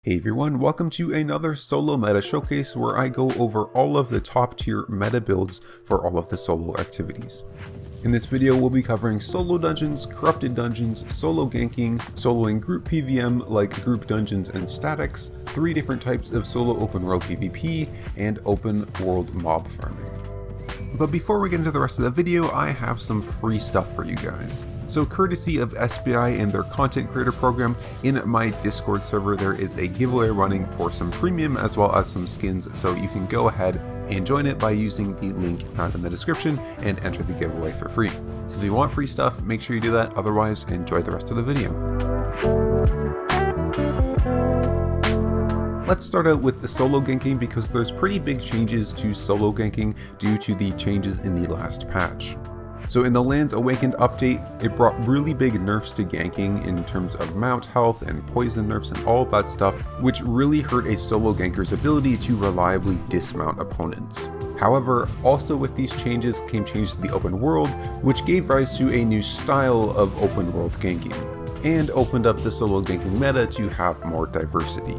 Hey everyone, welcome to another solo meta showcase where I go over all of the top tier meta builds for all of the solo activities. In this video we'll be covering solo dungeons, corrupted dungeons, solo ganking, soloing group PvM like group dungeons and statics, 3 different types of solo open world PvP, and open world mob farming. But before we get into the rest of the video, I have some free stuff for you guys. So courtesy of SBI and their content creator program, in my Discord server there is a giveaway running for some premium as well as some skins, so you can go ahead and join it by using the link found in the description and enter the giveaway for free. So if you want free stuff, make sure you do that, otherwise enjoy the rest of the video. Let's start out with the solo ganking because there's pretty big changes to solo ganking due to the changes in the last patch. So in the Lands Awakened update, it brought really big nerfs to ganking in terms of mount health and poison nerfs and all of that stuff, which really hurt a solo ganker's ability to reliably dismount opponents. However, also with these changes came changes to the open world, which gave rise to a new style of open world ganking, and opened up the solo ganking meta to have more diversity.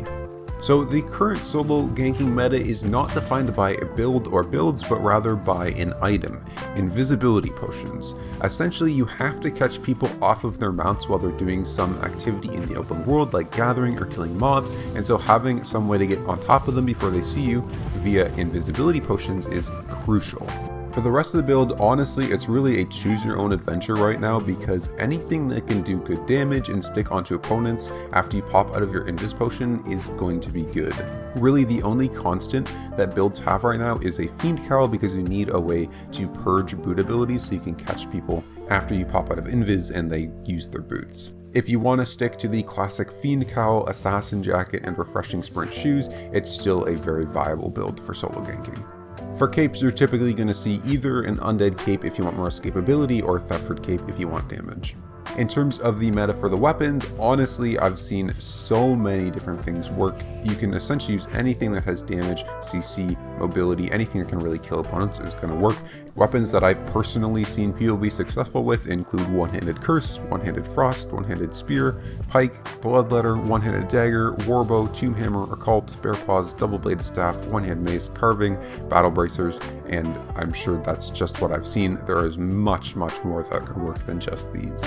So the current solo ganking meta is not defined by a build or builds, but rather by an item, invisibility potions. Essentially, you have to catch people off of their mounts while they're doing some activity in the open world like gathering or killing mobs, and so having some way to get on top of them before they see you via invisibility potions is crucial. For the rest of the build, honestly, it's really a choose your own adventure right now because anything that can do good damage and stick onto opponents after you pop out of your invis potion is going to be good. Really, the only constant that builds have right now is a Fiend Cowl because you need a way to purge boot abilities so you can catch people after you pop out of invis and they use their boots. If you want to stick to the classic Fiend Cowl, Assassin Jacket, and Refreshing Sprint shoes, it's still a very viable build for solo ganking. For capes, you're typically going to see either an Undead cape if you want more escapability or Thetford cape if you want damage. In terms of the meta for the weapons, honestly, I've seen so many different things work. You can essentially use anything that has damage, CC, mobility, anything that can really kill opponents is going to work. Weapons that I've personally seen people be successful with include One-Handed Curse, One-Handed Frost, One-Handed Spear, Pike, Bloodletter, One-Handed Dagger, Warbow, Tomb Hammer, Occult, Bear Paws, Double-Bladed Staff, One-Hand Mace, Carving, Battle Bracers, and I'm sure that's just what I've seen. There is much more that could work than just these.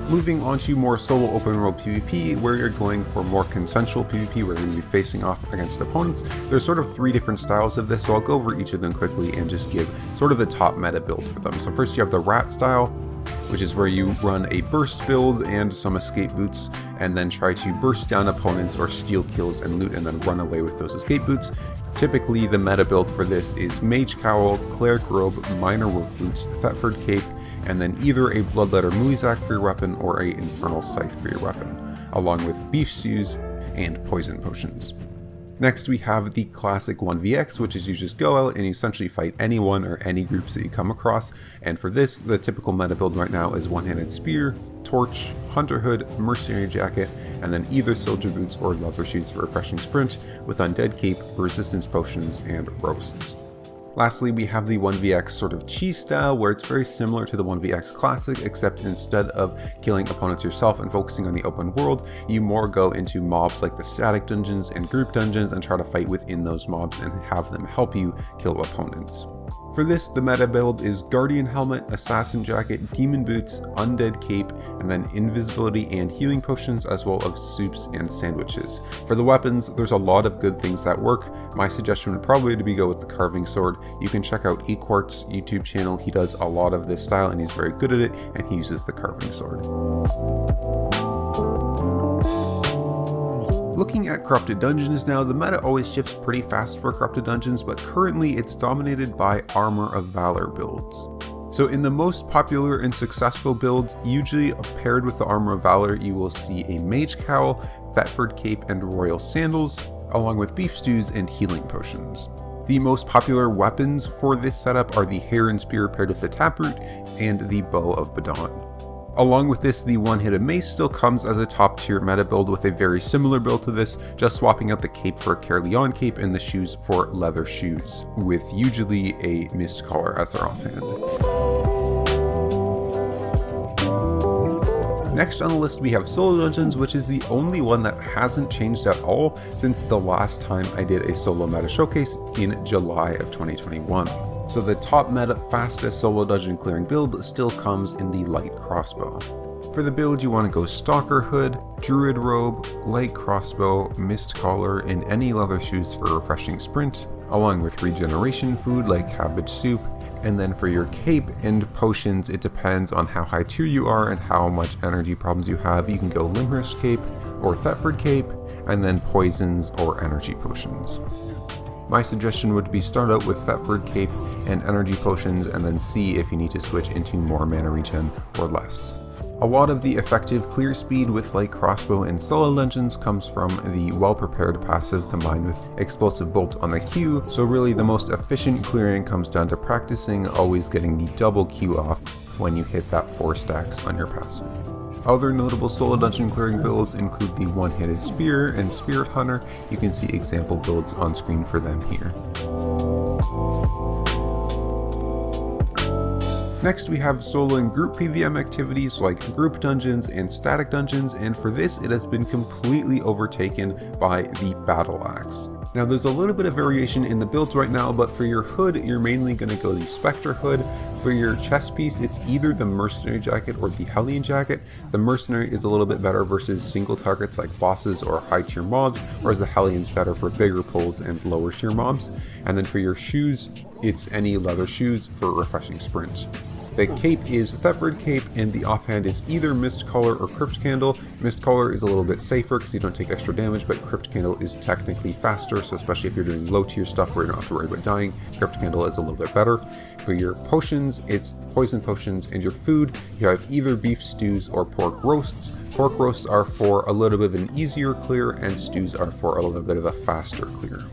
Moving on to more solo open world PvP, where you're going for more consensual PvP, where you're going to be facing off against opponents. There's sort of 3 different styles of this, so I'll go over each of them quickly and just give sort of the top meta build for them. So first you have the Rat style, which is where you run a burst build and some escape boots, and then try to burst down opponents or steal kills and loot and then run away with those escape boots. Typically the meta build for this is Mage Cowl, Cleric Robe, Minor Work Boots, Thetford Cape, and then either a Bloodletter Muizak for your weapon or a Infernal Scythe for your weapon, along with Beef Stews and Poison Potions. Next we have the classic 1vx, which is you just go out and you essentially fight anyone or any groups that you come across, and for this the typical meta build right now is One-Handed Spear, Torch, Hunter Hood, Mercenary Jacket, and then either Soldier Boots or Leather Shoes for Refreshing Sprint, with Undead Cape, Resistance Potions, and Roasts. Lastly, we have the 1vx sort of cheese style, where it's very similar to the 1vx classic, except instead of killing opponents yourself and focusing on the open world, you more go into mobs like the static dungeons and group dungeons and try to fight within those mobs and have them help you kill opponents. For this, the meta build is Guardian Helmet, Assassin Jacket, Demon Boots, Undead Cape, and then Invisibility and Healing Potions, as well as soups and sandwiches. For the weapons, there's a lot of good things that work. My suggestion would probably be to go with the Carving Sword. You can check out Equart's YouTube channel. He does a lot of this style and he's very good at it, and he uses the Carving Sword. Looking at Corrupted Dungeons now, the meta always shifts pretty fast for Corrupted Dungeons, but currently it's dominated by Armor of Valor builds. So in the most popular and successful builds, usually paired with the Armor of Valor, you will see a Mage Cowl, Thetford Cape, and Royal Sandals, along with Beef Stews and Healing Potions. The most popular weapons for this setup are the Heron Spear paired with the Taproot and the Bow of Badon. Along with this, the one-handed mace still comes as a top tier meta build with a very similar build to this, just swapping out the cape for a Caerleon cape and the shoes for leather shoes, with usually a mist collar as their offhand. Next on the list we have solo dungeons, which is the only one that hasn't changed at all since the last time I did a solo meta showcase in July of 2021. So the top meta fastest solo dungeon clearing build still comes in the light crossbow. For the build you want to go Stalker Hood, Druid Robe, Light Crossbow, Mist Collar, and any leather shoes for refreshing sprint, along with regeneration food like cabbage soup. And then for your cape and potions, it depends on how high tier you are and how much energy problems you have. You can go Limhurst Cape or Thetford Cape, and then poisons or energy potions. My suggestion would be start out with Thetford Cape and energy potions, and then see if you need to switch into more mana regen or less. A lot of the effective clear speed with light crossbow and solo dungeons comes from the well-prepared passive combined with explosive bolt on the Q, so really the most efficient clearing comes down to practicing always getting the double Q off when you hit that 4 stacks on your passive. Other notable solo dungeon clearing builds include the one-handed spear and spirit hunter. You can see example builds on screen for them here. Next we have solo and group PvM activities like group dungeons and static dungeons, and for this it has been completely overtaken by the battle axe. Now there's a little bit of variation in the builds right now, but for your hood you're mainly going to go the Spectre hood. For your chest piece it's either the mercenary jacket or the Hellion jacket. The mercenary is a little bit better versus single targets like bosses or high tier mobs, whereas the Hellion's better for bigger pulls and lower tier mobs. And then for your shoes it's any leather shoes for refreshing sprint. The cape is Thetford Cape, and the offhand is either Mist Collar or Crypt Candle. Mist Collar is a little bit safer because you don't take extra damage, but Crypt Candle is technically faster, so especially if you're doing low tier stuff where you don't have to worry about dying, Crypt Candle is a little bit better. For your potions, it's poison potions, and your food, you have either beef stews or pork roasts. Pork roasts are for a little bit of an easier clear, and stews are for a little bit of a faster clear.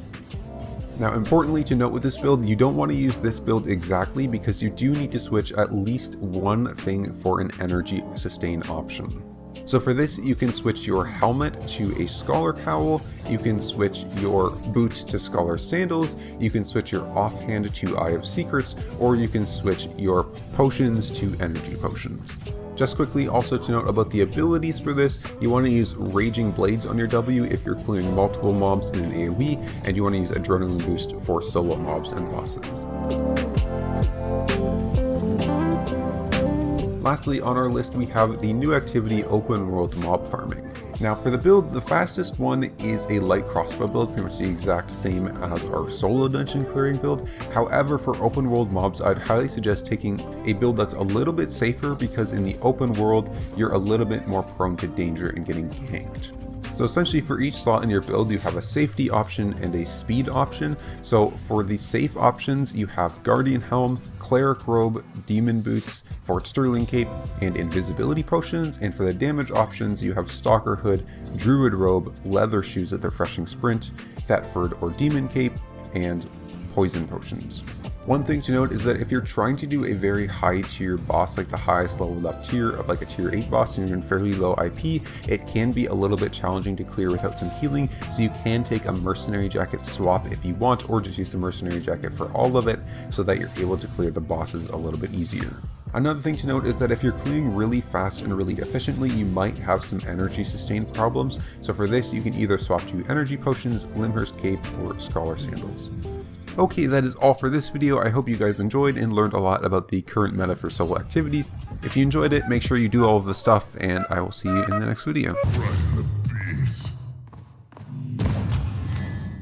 Now importantly to note with this build, you don't want to use this build exactly because you do need to switch at least one thing for an energy sustain option. So for this you can switch your helmet to a Scholar Cowl, you can switch your boots to Scholar Sandals, you can switch your offhand to Eye of Secrets, or you can switch your potions to energy potions. Just quickly also to note about the abilities for this, you want to use Raging Blades on your W if you're clearing multiple mobs in an AoE, and you want to use Adrenaline Boost for solo mobs and bosses. Lastly on our list we have the new activity Open World Mob Farming. Now for the build, the fastest one is a light crossbow build, pretty much the exact same as our solo dungeon clearing build. However, for open world mobs, I'd highly suggest taking a build that's a little bit safer because in the open world, you're a little bit more prone to danger and getting ganked. So essentially for each slot in your build you have a safety option and a speed option. So for the safe options you have Guardian Helm, Cleric Robe, Demon Boots, Fort Sterling Cape, and Invisibility Potions, and for the damage options you have Stalker Hood, Druid Robe, Leather Shoes with Refreshing Sprint, Thetford or Demon Cape, and Poison Potions. One thing to note is that if you're trying to do a very high tier boss, like the highest leveled up tier of like a tier 8 boss and you're in fairly low IP, it can be a little bit challenging to clear without some healing, so you can take a mercenary jacket swap if you want, or just use the mercenary jacket for all of it so that you're able to clear the bosses a little bit easier. Another thing to note is that if you're clearing really fast and really efficiently, you might have some energy sustain problems, so for this you can either swap to energy potions, Limhurst Cape, or Scholar Sandals. Okay, that is all for this video. I hope you guys enjoyed and learned a lot about the current meta for solo activities. If you enjoyed it, make sure you do all of the stuff, and I will see you in the next video.